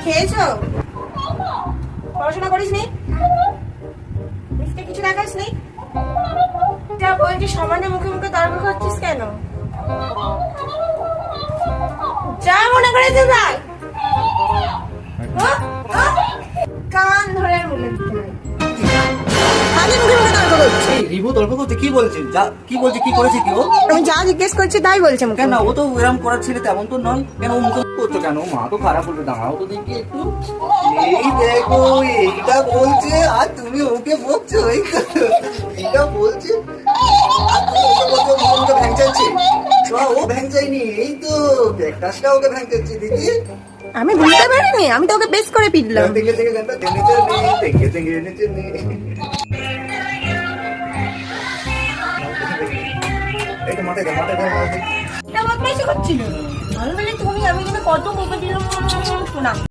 খেয়েছো? পড়াশোনা করিস নি? মিসকে কিছু দেখাস নি? যা বলছি সমানে মুখে মুখে তর্ক করছিস কেন? যা মনে করে যা। কান ধরে আর বলে দিতে হয়। খালি মুখে মুখে তর্ক করছি। রিভু তর্ক করছে, কি বলছে? কি বলছে, কি করেছে কি ও? আমি যা জিজ্ঞেস করছি তাই বলছে মুখে। কেন ও তো এরকম করার ছেলে তেমন তো নয়, কেন ও মুখে করছো কেন? মা তো খারাপ বলবে, দাঁড়াও তো দেখি একটু। এই দেখো এইটা বলছে আর তুমি ওকে বকছো, এই তো এটা বলছে আর তুমি ওকে বলছো মুখে ভ্যাং চাইছে। ও ভ্যাং চাইনি, এই তো ব্যাকটাসটা ওকে ভ্যাং চাইছে দিদি। আমি বুঝতে পারিনি, আমি তো ওকে বেশ করে পিটলাম। দেখে দেখে গানটা জেনেছে নেই, দেখে দেখে জেনেছে নেই। এই তো মাথায় এটা বদমাইশি করছিল। আমি বলি তুমি, আমি কিন্তু কত বকে দিলাম শোনা।